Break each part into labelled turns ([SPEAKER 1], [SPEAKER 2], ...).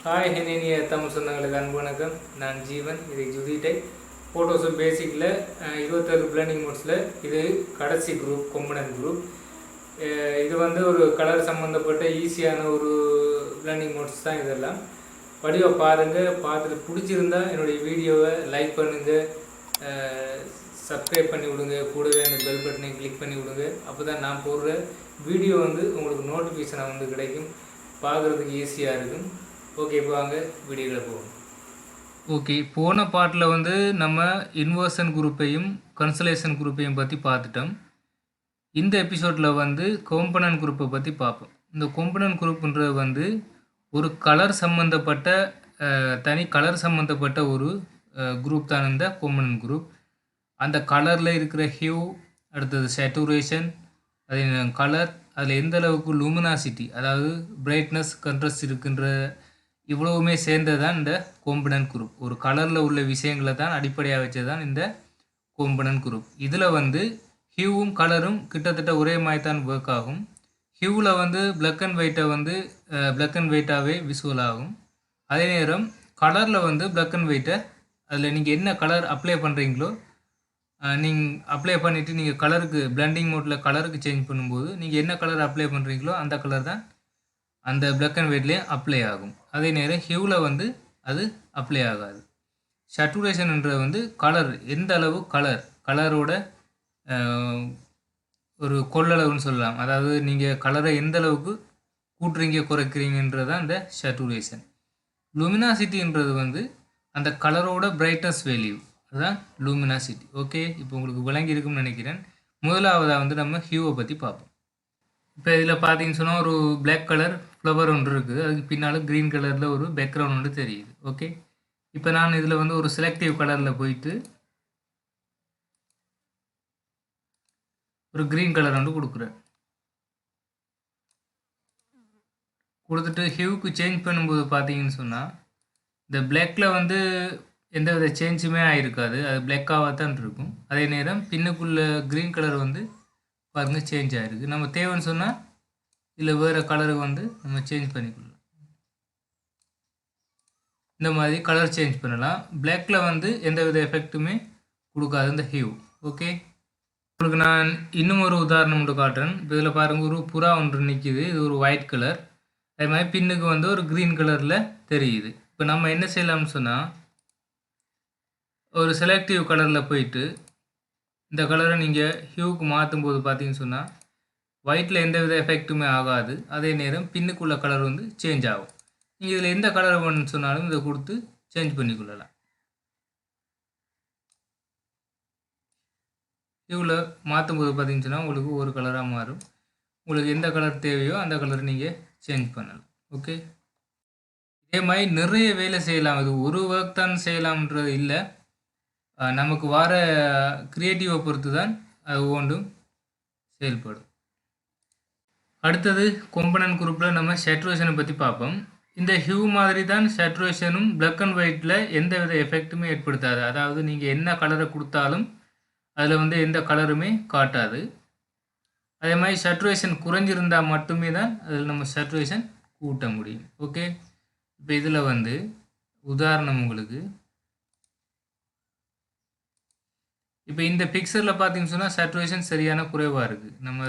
[SPEAKER 1] Hi ஹெனினிய Tamil சொந்தங்களுக்கு அன்பு வணக்கம். நான் ஜீவன். இது யுதி டெக் ஃபோட்டோஷாப் பேசிக்கில் 27 பிளண்டிங் மோட்ஸில் இது கடைசி குரூப், கொம்பனன்ட் குரூப். இது வந்து ஒரு கலர் சம்மந்தப்பட்ட ஈஸியான ஒரு பிளண்டிங் மோட்ஸ் தான். இதெல்லாம் வடிவை பாருங்கள். பார்த்துட்டு பிடிச்சிருந்தா என்னுடைய வீடியோவை லைக் பண்ணுங்கள், சப்ஸ்கிரைப் பண்ணி விடுங்க. கூடவே அந்த பெல் பட்டனை கிளிக் பண்ணி விடுங்க. அப்போ தான் நான் போடுற வீடியோ வந்து உங்களுக்கு நோட்டிஃபிகேஷனாக வந்து கிடைக்கும், பார்க்குறதுக்கு ஈஸியாக இருக்கும். ஓகே, இப்போ வாங்க வீடியோவில் போவோம். ஓகே, போன பாட்டில் வந்து நம்ம இன்வர்ஷன் குரூப்பையும் கன்சலேஷன் குரூப்பையும் பற்றி பார்த்துட்டோம். இந்த எபிசோடில் வந்து காம்பனன்ட் குரூப்பை பற்றி பார்ப்போம். இந்த காம்பனன்ட் குரூப்புன்றது வந்து ஒரு கலர் சம்மந்தப்பட்ட தனி கலர் சம்மந்தப்பட்ட ஒரு குரூப் தான் இந்த காம்பனன்ட் குரூப். அந்த கலரில் இருக்கிற ஹியூ, அடுத்தது சேச்சுரேஷன், அதே கலர், அதில் எந்த அளவுக்கு லூமினாசிட்டி, அதாவது பிரைட்னஸ், கண்ட்ராஸ்ட் இருக்கின்ற இவ்வளவுமே சேர்ந்தது தான் இந்த காம்பனன்ட் குரூப். ஒரு கலரில் உள்ள விஷயங்களை தான் அடிப்படையாக வச்சது தான் இந்த காம்பனன்ட் குரூப். இதில் வந்து ஹியூவும் கலரும் கிட்டத்தட்ட ஒரே மாதிரி தான் ஒர்க் ஆகும். ஹியூவில் வந்து பிளாக் அண்ட் ஒயிட்டை வந்து பிளாக் அண்ட் ஒயிட்டாகவே விசுவல் ஆகும். அதே நேரம் கலரில் வந்து பிளாக் அண்ட் ஒயிட்டை அதில் நீங்கள் என்ன கலர் அப்ளை பண்ணுறீங்களோ, நீங்கள் அப்ளை பண்ணிவிட்டு நீங்கள் கலருக்கு பிளண்டிங் மோட்டில் கலருக்கு சேஞ்ச் பண்ணும்போது நீங்கள் என்ன கலர் அப்ளை பண்ணுறீங்களோ அந்த கலர் தான் அந்த பிளாக் அண்ட் ஒயிட்லேயும் அப்ளை ஆகும். அதே நேரம் ஹியூவில் வந்து அது அப்ளை ஆகாது. சேச்சுரேஷன்ன்றது வந்து கலர், எந்த அளவு கலரோட ஒரு கொள்ளளவுன்னு சொல்லலாம். அதாவது நீங்கள் கலரை எந்த அளவுக்கு கூட்டுறீங்க குறைக்கிறீங்கன்றது தான் இந்த சேச்சுரேஷன். லூமினாசிட்டின்றது வந்து அந்த கலரோட பிரைட்னஸ் வேல்யூ, அதுதான் லூமினாசிட்டி. ஓகே, இப்போ உங்களுக்கு விளங்கி இருக்கும்னு நினைக்கிறேன். முதலாவதாக வந்து நம்ம ஹியூவை பற்றி பார்ப்போம். இப்போ இதில் பார்த்தீங்கன்னு சொன்னால் ஒரு பிளாக் கலர் ஃப்ளவர் ஒன்று இருக்குது, அதுக்கு பின்னால் க்ரீன் கலரில் ஒரு பேக்ரவுண்ட் ஒன்று தெரியுது. ஓகே, இப்போ நான் இதில் வந்து ஒரு செலக்டிவ் கலரில் போயிட்டு ஒரு க்ரீன் கலர் ஒன்று கொடுக்குறேன். கொடுத்துட்டு ஹியூக்கு சேஞ்ச் பண்ணும்போது பார்த்தீங்கன்னு சொன்னால் இந்த பிளாக்கில் வந்து எந்த வித சேஞ்சுமே ஆகிருக்காது, அது பிளாக்காக தான் இருக்கும். அதே நேரம் பின்னுக்குள்ள க்ரீன் கலர் வந்து பாருங்கள் சேஞ்ச் ஆகிருக்கு. நம்ம தேவைன்னு சொன்னால் இல்லை வேறு கலருக்கு வந்து நம்ம சேஞ்ச் பண்ணிக்கலாம். இந்த மாதிரி கலர் சேஞ்ச் பண்ணலாம். பிளாக்கில் வந்து எந்த வித எஃபெக்ட்டுமே கொடுக்காது இந்த ஹியூ. ஓகே, உங்களுக்கு நான் இன்னும் ஒரு உதாரணம் ஒன்று காட்டுறேன். இப்போ இதில் பாருங்கள், ஒரு புறா ஒன்று நிற்கிது. இது ஒரு ஒயிட் கலர். அதே மாதிரி பின்னுக்கு வந்து ஒரு க்ரீன் கலரில் தெரியுது. இப்போ நம்ம என்ன செய்யலாம்னு சொன்னால் ஒரு செலக்டிவ் கலரில் போயிட்டு இந்த கலரை நீங்கள் ஹியூக்கு மாற்றும் போது பார்த்தீங்கன்னு சொன்னால் ஒயிட்டில் எந்த வித எஃபெக்ட்டுமே ஆகாது. அதே நேரம் பின்னுக்குள்ள கலர் வந்து சேஞ்ச் ஆகும். நீங்கள் இதில் எந்த கலர் வேணும்னு சொன்னாலும் இதை கொடுத்து சேஞ்ச் பண்ணிக்கொள்ளலாம். இவ்வளோ மாற்றும் போது பார்த்தீங்கன்னு சொன்னால் உங்களுக்கு ஒரு கலராக மாறும். உங்களுக்கு எந்த கலர் தேவையோ அந்த கலர் நீங்கள் சேஞ்ச் பண்ணலாம். ஓகே, இதே மாதிரி நிறைய வேலை செய்யலாம். இது ஒரு ஒர்க் தான் செய்யலாம்ன்றது இல்லை, நமக்கு வர க்ரியேட்டிவை பொறுத்து தான் அது ஒவ்வொன்றும் செயல்படும். அடுத்தது காம்பனன்ட் குரூப்பில் நம்ம சேச்சுரேஷனை பற்றி பார்ப்போம். இந்த ஹியூ மாதிரி தான் சேச்சுரேஷனும் பிளாக் அண்ட் ஒயிட்டில் எந்த வித எஃபெக்ட்டுமே ஏற்படுத்தாது. அதாவது நீங்கள் என்ன கலரை கொடுத்தாலும் அதில் வந்து எந்த கலருமே காட்டாது. அதே மாதிரி சேச்சுரேஷன் குறைஞ்சிருந்தால் மட்டுமே தான் அதில் நம்ம சேச்சுரேஷன் கூட்ட முடியும். ஓகே, இப்போ இதில் வந்து உதாரணம் உங்களுக்கு, இப்போ இந்த பிக்சரில் பார்த்தீங்கன்னு சொன்னால் சேச்சுரேஷன் சரியான குறைவாக இருக்குது. நம்ம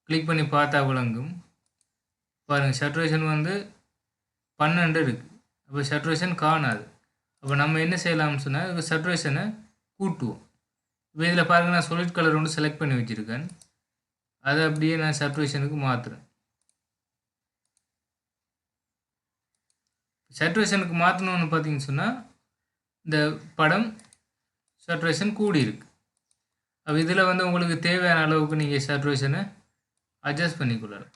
[SPEAKER 1] கிளிக் பண்ணி பார்த்தா விளங்கும். பாருங்கள், சேச்சுரேஷன் வந்து 12 இருக்குது. அப்போ சேச்சுரேஷன் காணாது. அப்போ நம்ம என்ன செய்யலாம்னு சொன்னால் இதுக்கு சேச்சுரேஷனை கூட்டுவோம். இப்போ இதில் பாருங்கள், நான் சாலிட் கலர் ஒன்று செலக்ட் பண்ணி வச்சுருக்கேன். அதை அப்படியே நான் சேச்சுரேஷனுக்கு மாற்றுறேன். சேச்சுரேஷனுக்கு மாற்றணும்னு பார்த்தீங்கன்னு சொன்னால் இந்த படம் சேச்சுரேஷன் கூடி இருக்கு. அப்போ இதில் வந்து உங்களுக்கு தேவையான அளவுக்கு நீங்கள் சேச்சுரேஷனை அட்ஜஸ்ட் பண்ணிக்கொள்ளலாம்.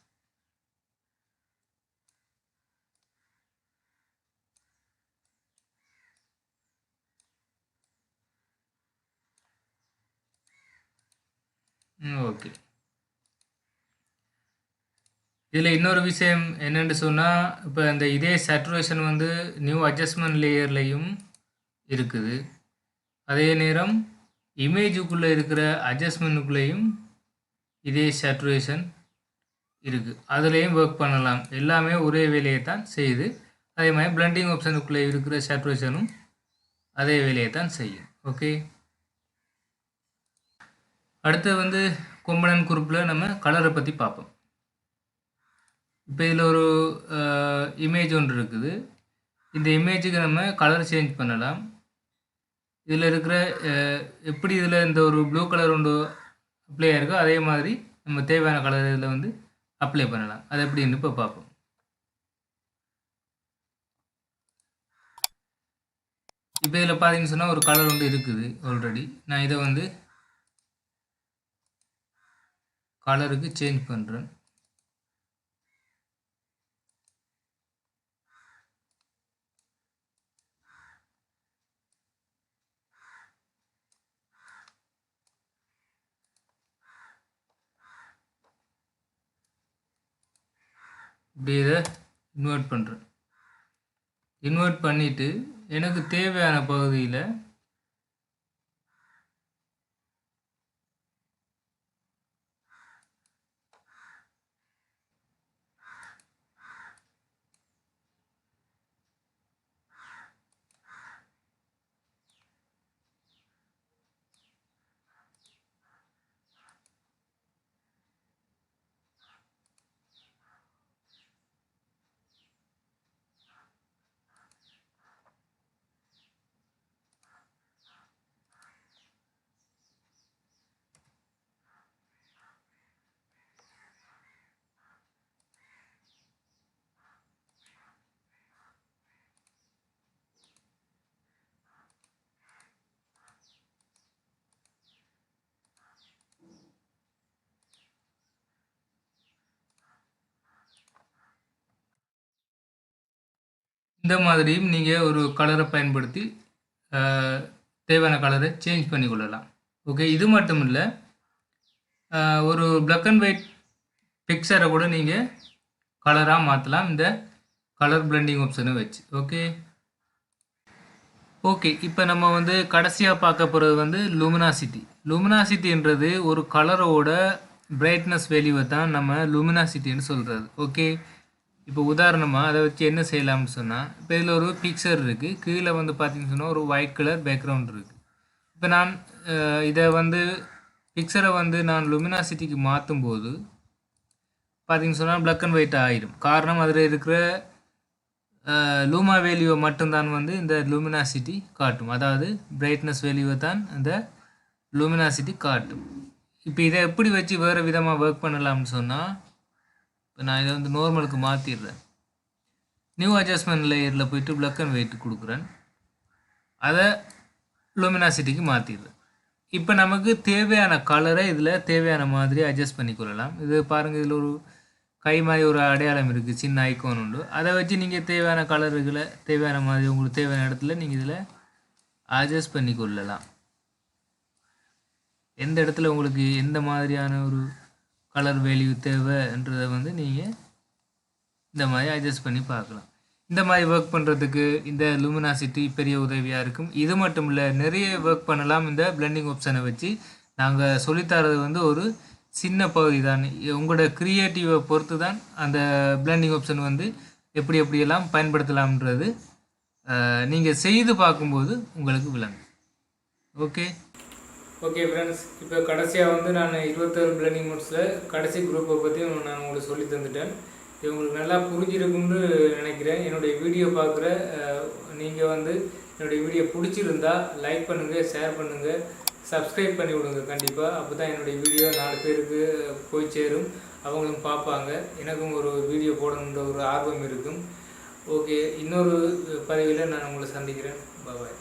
[SPEAKER 1] ஓகே, இதில் இன்னொரு விஷயம் என்னென்னு சொன்னால், இப்போ இந்த இதே சேச்சுரேஷன் வந்து நியூ அட்ஜஸ்ட்மெண்ட் லேயர்லையும் இருக்குது. அதே நேரம் இமேஜுக்குள்ளே இருக்கிற அட்ஜஸ்ட்மெண்ட்டுக்குள்ளேயும் இதே சேச்சுரேஷன் இருக்குது. அதுலேயும் ஒர்க் பண்ணலாம். எல்லாமே ஒரே வேலையை தான் செய்யுது. அதே மாதிரி பிளண்டிங் ஆப்ஷனுக்குள்ளே இருக்கிற சேச்சுரேஷனும் அதே வேலையை தான் செய்யும். ஓகே, அடுத்து வந்து கொம்பனன்ட் குரூப்பில் நம்ம கலரை பற்றி பார்ப்போம். இப்போ இதில் ஒரு இமேஜ் ஒன்று இருக்குது. இந்த இமேஜுக்கு நம்ம கலர் சேஞ்ச் பண்ணலாம். இதில் இருக்கிற எப்படி இதில் இந்த ஒரு ப்ளூ கலர் ஒன்று அப்ளை ஆகிருக்கோ அதே மாதிரி நம்ம தேவையான கலர் இதில் வந்து அப்ளை பண்ணலாம். அது எப்படின்னு இப்போ பார்ப்போம். இப்போ இதில் பார்த்தீங்கன்னு சொன்னால் ஒரு கலர் வந்து இருக்குது ஆல்ரெடி. நான் இதை வந்து கலருக்கு சேஞ்ச் பண்ணுறேன். இப்படி இதை இன்வெர்ட் பண்ணுறேன். இன்வெர்ட் பண்ணிவிட்டு எனக்கு தேவையான பகுதியில் இந்த மாதிரியும் நீங்கள் ஒரு கலரை பயன்படுத்தி தேவையான கலரை சேஞ்ச் பண்ணி கொள்ளலாம். ஓகே, இது மட்டும் இல்லை, ஒரு பிளாக் அண்ட் ஒயிட் பிக்சரை கூட நீங்கள் கலராக மாற்றலாம் இந்த கலர் பிளெண்டிங் ஆப்ஷனை வச்சு. ஓகே, இப்போ நம்ம வந்து கடைசியாக பார்க்க போகிறது வந்து லுமினாசிட்டி. லுமினாசிட்டின்றது ஒரு கலரோட பிரைட்னஸ் வேல்யூவை தான் நம்ம லுமினாசிட்டின்னு சொல்கிறது. ஓகே, இப்போ உதாரணமாக அதை வச்சு என்ன செய்யலாம்னு சொன்னால், இப்போ இதில் ஒரு பிக்சர் இருக்குது. கீழே வந்து பார்த்தீங்கன்னு சொன்னால் ஒரு ஒயிட் கலர் பேக்ரவுண்ட் இருக்குது. இப்போ நான் இதை வந்து பிக்சரை வந்து நான் லுமினாசிட்டிக்கு மாற்றும் போது பார்த்தீங்கன்னு சொன்னால் பிளாக் அண்ட் ஒயிட் ஆகிடும். காரணம் அதில் இருக்கிற லூமா வேல்யூவை மட்டும்தான் வந்து இந்த லூமினாசிட்டி காட்டும். அதாவது பிரைட்னஸ் வேல்யூவை தான் அந்த லூமினாசிட்டி காட்டும். இப்போ இதை எப்படி வச்சு வேறு விதமாக ஒர்க் பண்ணலாம்னு சொன்னால், இப்போ நான் இதை வந்து நார்மலுக்கு மாற்றிடுறேன். நியூ அட்ஜஸ்ட்மெண்ட் லேயரில் போய்ட்டு பிளாக் அண்ட் ஒயிட் கொடுக்குறேன். அதை லூமினாசிட்டிக்கு மாற்றிடுறேன். இப்போ நமக்கு தேவையான கலரை இதில் தேவையான மாதிரி அட்ஜஸ்ட் பண்ணி கொள்ளலாம். இது பாருங்கள், இதில் ஒரு கை மாதிரி ஒரு அடையாளம் இருக்குது, சின்ன ஐக்கான் உண்டு. அதை வச்சு நீங்கள் தேவையான கலர்களை தேவையான மாதிரி உங்களுக்கு தேவையான இடத்துல நீங்கள் இதில் அட்ஜஸ்ட் பண்ணி கொள்ளலாம். எந்த இடத்துல உங்களுக்கு எந்த மாதிரியான ஒரு கலர் வேல்யூ தேவைன்றதை வந்து நீங்கள் இந்த மாதிரி அட்ஜஸ்ட் பண்ணி பார்க்கலாம். இந்த மாதிரி ஒர்க் பண்ணுறதுக்கு இந்த லுமினாசிட்டி பெரிய உதவியாக இருக்கும். இது மட்டும் இல்லை, நிறைய ஒர்க் பண்ணலாம் இந்த பிளெண்டிங் ஆப்ஷனை வச்சு. நாங்கள் சொல்லித்தரது வந்து ஒரு சின்ன பகுதி தான். உங்களோட க்ரியேட்டிவை பொறுத்து தான் அந்த பிளெண்டிங் ஆப்ஷன் வந்து எப்படி எப்படியெல்லாம் பயன்படுத்தலாம்ன்றது நீங்கள் செய்து பார்க்கும்போது உங்களுக்கு விளங்கும். ஓகே ஃப்ரெண்ட்ஸ், இப்போ கடைசியாக வந்து நான் 21 பிளெண்டிங் மோட்ஸில் கடைசி குரூப்பை பற்றி நான் உங்களுக்கு சொல்லி தந்துட்டேன். இது உங்களுக்கு நல்லா புரிஞ்சிருக்குன்னு நினைக்கிறேன். என்னுடைய வீடியோ பார்க்குற நீங்கள் வந்து என்னுடைய வீடியோ பிடிச்சிருந்தா லைக் பண்ணுங்கள், ஷேர் பண்ணுங்கள், சப்ஸ்கிரைப் பண்ணி விடுங்க கண்டிப்பாக. அப்போ தான் என்னுடைய வீடியோ 4 பேருக்கு போய் சேரும், அவங்களும் பார்ப்பாங்க. எனக்கும் ஒரு வீடியோ போடணுன்ற ஒரு ஆர்வம் இருக்கும். ஓகே, இன்னொரு பதிவில் நான் உங்களை சந்திக்கிறேன். பாய்.